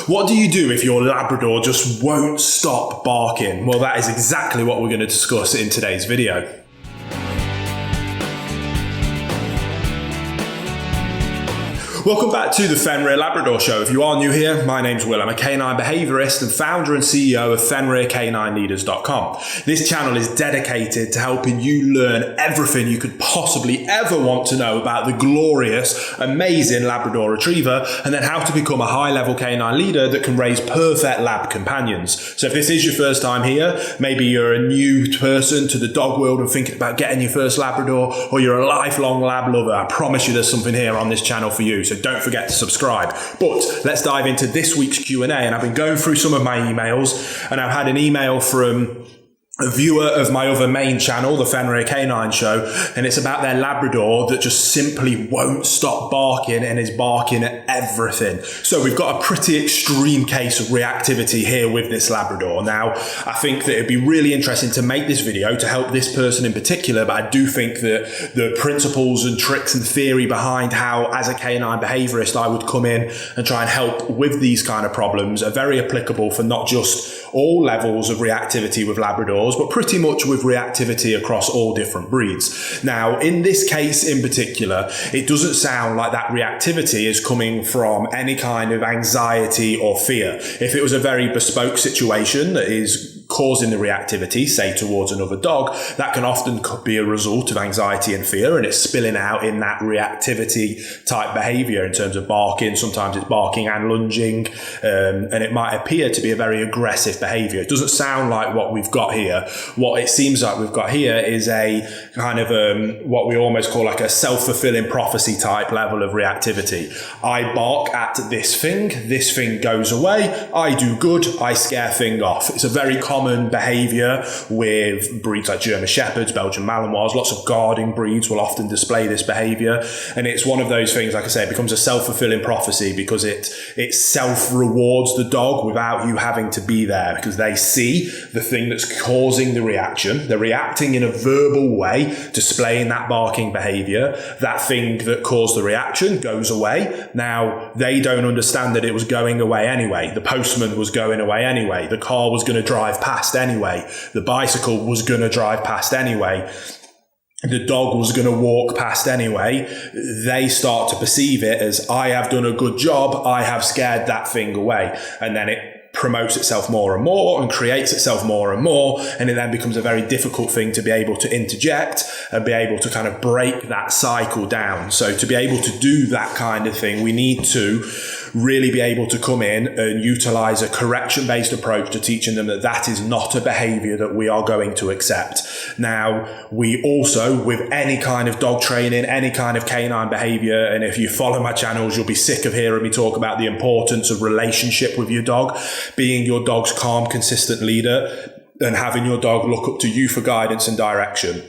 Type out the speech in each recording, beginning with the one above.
What do you do if your Labrador just won't stop barking? Well, that is exactly what we're going to discuss in today's video. Welcome back to the Fenrir Labrador Show. If you are new here, my name's Will. I'm a canine behaviourist and founder and CEO of FenrirCanineLeaders.com. This channel is dedicated to helping you learn everything you could possibly ever want to know about the glorious, amazing Labrador Retriever, and then how to become a high-level canine leader that can raise perfect lab companions. So if this is your first time here, maybe you're a new person to the dog world and thinking about getting your first Labrador, or you're a lifelong lab lover, I promise you there's something here on this channel for you. So don't forget to subscribe. But let's dive into this week's Q&A. And I've been going through some of my emails, and I've had an email from a viewer of my other main channel, the Fenrir Canine Show, and it's about their Labrador that just simply won't stop barking and is barking at everything. So we've got a pretty extreme case of reactivity here with this Labrador. Now, I think that it'd be really interesting to make this video to help this person in particular, but I do think that the principles and tricks and theory behind how, as a canine behaviorist, I would come in and try and help with these kind of problems are very applicable for not just all levels of reactivity with Labradors, but pretty much with reactivity across all different breeds. Now, in this case in particular, it doesn't sound like that reactivity is coming from any kind of anxiety or fear. If it was a very bespoke situation that is causing the reactivity, say towards another dog, that can often be a result of anxiety and fear, and it's spilling out in that reactivity type behavior in terms of barking. Sometimes it's barking and lunging, and it might appear to be a very aggressive behavior. It doesn't sound like what we've got here. What it seems like we've got here is a kind of what we almost call like a self-fulfilling prophecy type level of reactivity. I bark at this thing goes away, I do good, I scare thing off. It's a very common behavior with breeds like German Shepherds, Belgian Malinois. Lots of guarding breeds will often display this behavior, and it's one of those things, like I say, it becomes a self-fulfilling prophecy because it self-rewards the dog without you having to be there, because they see the thing that's causing the reaction. They're reacting in a verbal way, displaying that barking behavior. That thing that caused the reaction goes away. Now, they don't understand that it was going away anyway. The postman was going away anyway. The car was going to drive past anyway. The bicycle was going to drive past anyway. The dog was going to walk past anyway. They start to perceive it as, I have done a good job, I have scared that thing away. And then it promotes itself more and more and creates itself more and more, and it then becomes a very difficult thing to be able to interject and be able to kind of break that cycle down. So to be able to do that kind of thing, we need to really be able to come in and utilize a correction-based approach to teaching them that that is not a behavior that we are going to accept. Now, we also, with any kind of dog training, any kind of canine behavior, and if you follow my channels, you'll be sick of hearing me talk about the importance of relationship with your dog, being your dog's calm, consistent leader, and having your dog look up to you for guidance and direction.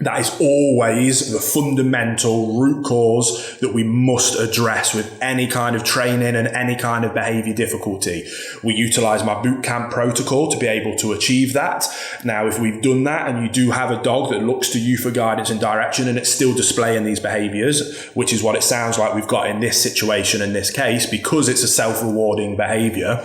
That is always the fundamental root cause that we must address with any kind of training and any kind of behavior difficulty. We utilize my boot camp protocol to be able to achieve that. Now, if we've done that and you do have a dog that looks to you for guidance and direction and it's still displaying these behaviors, which is what it sounds like we've got in this situation, in this case, because it's a self-rewarding behavior,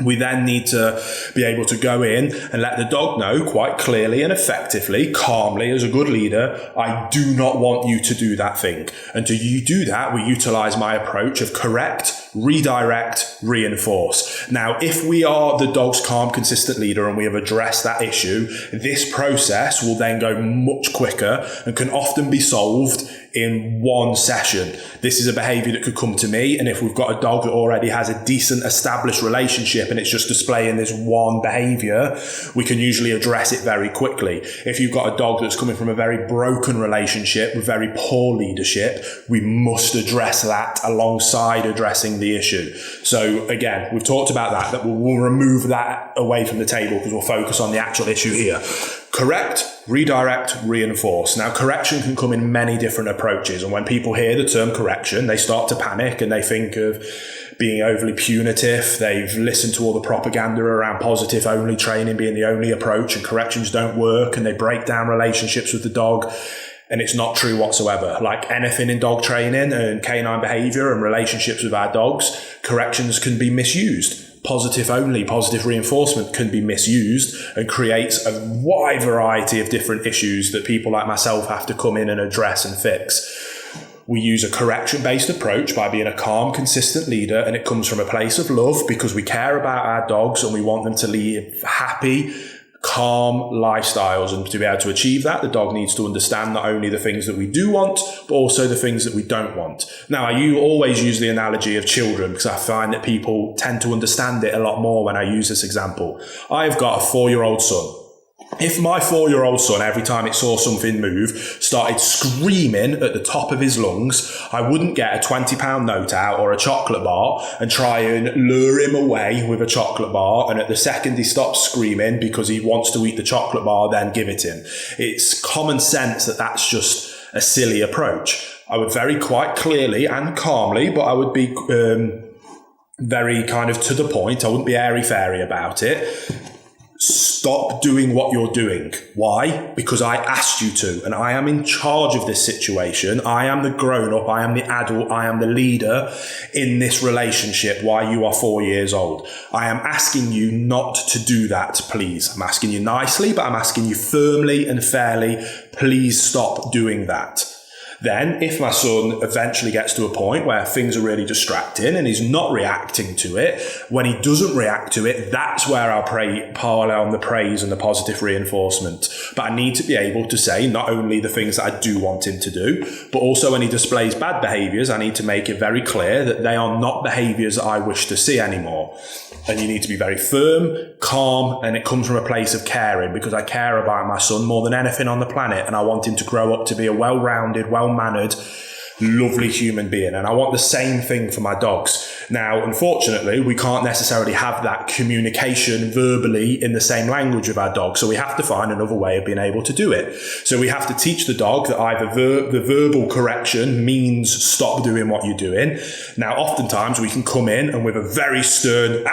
we then need to be able to go in and let the dog know quite clearly and effectively, calmly, as a good leader, I do not want you to do that thing. And to you do that, we utilize my approach of correct, redirect, reinforce. Now, if we are the dog's calm, consistent leader and we have addressed that issue, this process will then go much quicker and can often be solved in one session. This is a behavior that could come to me, and if we've got a dog that already has a decent established relationship and it's just displaying this one behavior, we can usually address it very quickly. If you've got a dog that's coming from a very broken relationship with very poor leadership, we must address that alongside addressing the issue. So again, we've talked about that we'll remove that away from the table because we'll focus on the actual issue here. Correct, redirect, reinforce. Now, correction can come in many different approaches, and when people hear the term correction, they start to panic and they think of being overly punitive. They've listened to all the propaganda around positive only training being the only approach, and corrections don't work, and they break down relationships with the dog. And it's not true whatsoever. Like anything in dog training and canine behavior and relationships with our dogs, corrections can be misused. Positive reinforcement can be misused and creates a wide variety of different issues that people like myself have to come in and address and fix. We use a correction-based approach by being a calm, consistent leader, and it comes from a place of love because we care about our dogs and we want them to lead happy, calm lifestyles. And to be able to achieve that, the dog needs to understand not only the things that we do want, but also the things that we don't want. Now, I always use the analogy of children because I find that people tend to understand it a lot more when I use this example. I've got a 4-year-old son. If my 4-year-old son, every time it saw something move, started screaming at the top of his lungs, I wouldn't get a £20 note out or a chocolate bar and try and lure him away with a chocolate bar. And at the second he stops screaming because he wants to eat the chocolate bar, then give it him. It's common sense that that's just a silly approach. I would very quite clearly and calmly, but I would be very kind of to the point. I wouldn't be airy-fairy about it. Stop doing what you're doing. Why? Because I asked you to, and I am in charge of this situation. I am the grown-up, I am the adult, I am the leader in this relationship while you are 4 years old. I am asking you not to do that, please. I'm asking you nicely, but I'm asking you firmly and fairly, please stop doing that. Then, if my son eventually gets to a point where things are really distracting and he's not reacting to it, when he doesn't react to it, that's where I'll pile on the praise and the positive reinforcement. But I need to be able to say not only the things that I do want him to do, but also when he displays bad behaviours, I need to make it very clear that they are not behaviours that I wish to see anymore. And you need to be very firm, calm, and it comes from a place of caring because I care about my son more than anything on the planet and I want him to grow up to be a well-rounded, well-mannered, lovely human being. And I want the same thing for my dogs. Now, unfortunately, we can't necessarily have that communication verbally in the same language with our dog. So we have to find another way of being able to do it. So we have to teach the dog that either the verbal correction means stop doing what you're doing. Now, oftentimes we can come in and with a very stern,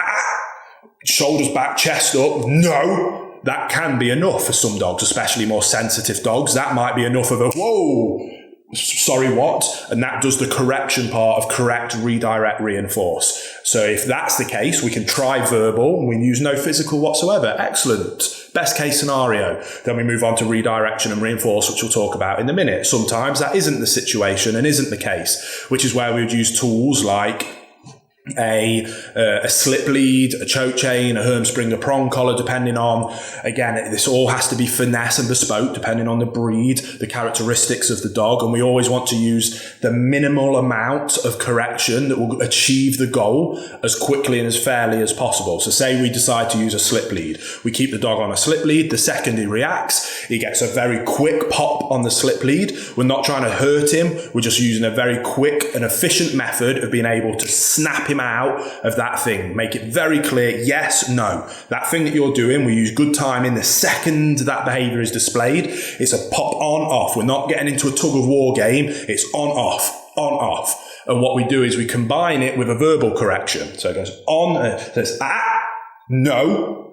shoulders back, chest up, no, that can be enough for some dogs, especially more sensitive dogs. That might be enough of a, whoa, sorry, what? And that does the correction part of correct, redirect, reinforce. So if that's the case, we can try verbal and we use no physical whatsoever. Excellent. Best case scenario. Then we move on to redirection and reinforce, which we'll talk about in a minute. Sometimes that isn't the situation and isn't the case, which is where we would use tools like a slip lead, a choke chain, a Hermsprung, a prong collar, depending on, again, this all has to be finesse and bespoke, depending on the breed, the characteristics of the dog. And we always want to use the minimal amount of correction that will achieve the goal as quickly and as fairly as possible. So say we decide to use a slip lead. We keep the dog on a slip lead. The second he reacts, he gets a very quick pop on the slip lead. We're not trying to hurt him. We're just using a very quick and efficient method of being able to snap him out of that thing. Make it very clear, yes, no. That thing that you're doing, we use good timing. The second that behavior is displayed, it's a pop on, off. We're not getting into a tug of war game. It's on, off, on, off. And what we do is we combine it with a verbal correction. So it goes on, says, no,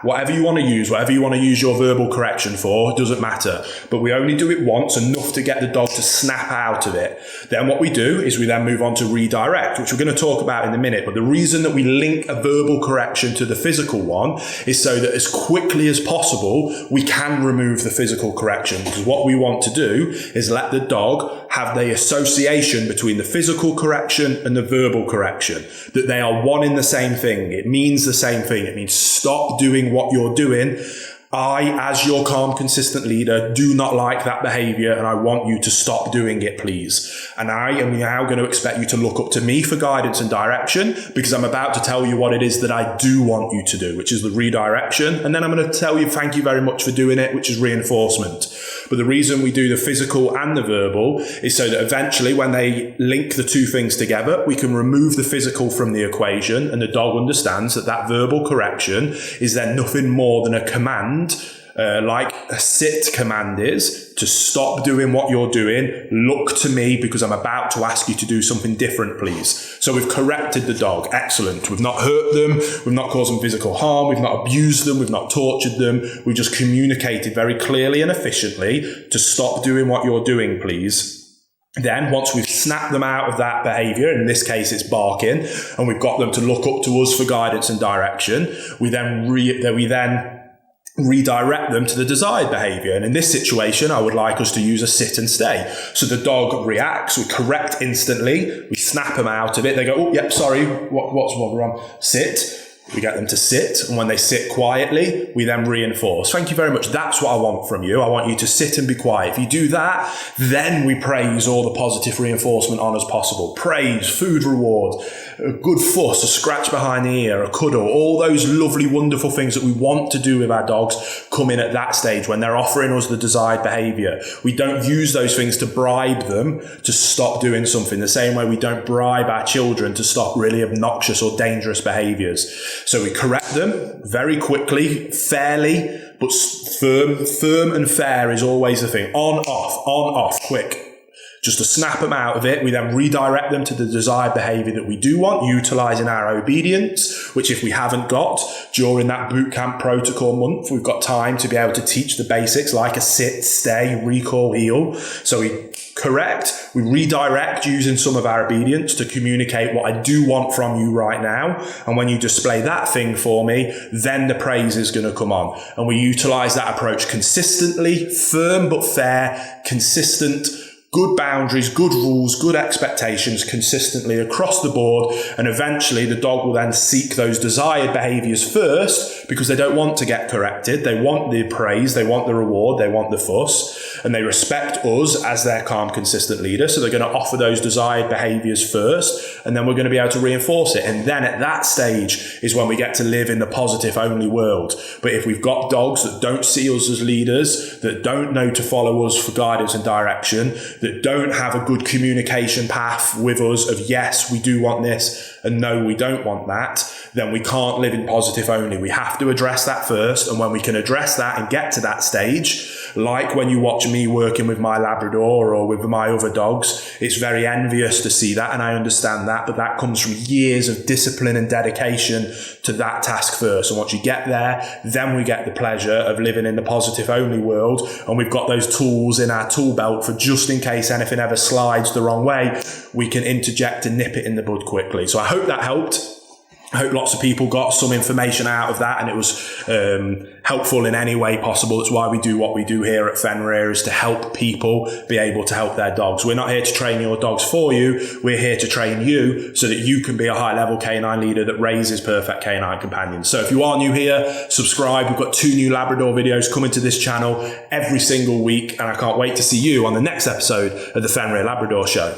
whatever you want to use your verbal correction for, doesn't matter. But we only do it once, enough to get the dog to snap out of it. Then what we do is we then move on to redirect, which we're going to talk about in a minute. But the reason that we link a verbal correction to the physical one is so that as quickly as possible, we can remove the physical correction. Because what we want to do is let the dog have the association between the physical correction and the verbal correction, that they are one in the same thing. It means the same thing. It means stop doing what you're doing. I, as your calm, consistent leader, do not like that behavior and I want you to stop doing it, please. And I am now going to expect you to look up to me for guidance and direction because I'm about to tell you what it is that I do want you to do, which is the redirection. And then I'm going to tell you thank you very much for doing it, which is reinforcement. But the reason we do the physical and the verbal is so that eventually when they link the two things together, we can remove the physical from the equation and the dog understands that that verbal correction is then nothing more than a command like a sit command is, to stop doing what you're doing, look to me because I'm about to ask you to do something different, please. So we've corrected the dog. Excellent. We've not hurt them. We've not caused them physical harm. We've not abused them. We've not tortured them. We've just communicated very clearly and efficiently to stop doing what you're doing, please. Then, once we've snapped them out of that behaviour, in this case it's barking, and we've got them to look up to us for guidance and direction, we then redirect them to the desired behaviour. And in this situation, I would like us to use a sit and stay. So the dog reacts, we correct instantly, we snap them out of it, they go, oh, yep, sorry, what's wrong? Sit. We get them to sit, and when they sit quietly, we then reinforce. Thank you very much. That's what I want from you. I want you to sit and be quiet. If you do that, then we praise all the positive reinforcement on as possible. Praise, food reward, a good fuss, a scratch behind the ear, a cuddle, all those lovely, wonderful things that we want to do with our dogs come in at that stage when they're offering us the desired behaviour. We don't use those things to bribe them to stop doing something, the same way we don't bribe our children to stop really obnoxious or dangerous behaviours. So we correct them very quickly, fairly, but firm. Firm and fair is always the thing. On, off, quick. Just to snap them out of it, we then redirect them to the desired behaviour that we do want, utilising our obedience, which if we haven't got, during that bootcamp protocol month, we've got time to be able to teach the basics like a sit, stay, recall, heel. So we correct, we redirect using some of our obedience to communicate what I do want from you right now. And when you display that thing for me, then the praise is going to come on. And we utilise that approach consistently, firm but fair, consistent, good boundaries, good rules, good expectations consistently across the board. And eventually the dog will then seek those desired behaviours first because they don't want to get corrected. They want the praise, they want the reward, they want the fuss, and they respect us as their calm, consistent leader. So they're going to offer those desired behaviours first, and then we're going to be able to reinforce it. And then at that stage is when we get to live in the positive only world. But if we've got dogs that don't see us as leaders, that don't know to follow us for guidance and direction, that don't have a good communication path with us of yes, we do want this, and no, we don't want that, then we can't live in positive only. We have to address that first. And when we can address that and get to that stage, like when you watch me working with my Labrador or with my other dogs, it's very envious to see that, and I understand that, but that comes from years of discipline and dedication to that task first. And once you get there, then we get the pleasure of living in the positive only world, and we've got those tools in our tool belt for just in case anything ever slides the wrong way, we can interject and nip it in the bud quickly. So I hope that helped. I hope lots of people got some information out of that, and it was helpful in any way possible. It's why we do what we do here at Fenrir, is to help people be able to help their dogs. We're not here to train your dogs for you. We're here to train you so that you can be a high-level canine leader that raises perfect canine companions. So if you are new here, subscribe. We've got 2 new Labrador videos coming to this channel every single week, and I can't wait to see you on the next episode of the Fenrir Labrador Show.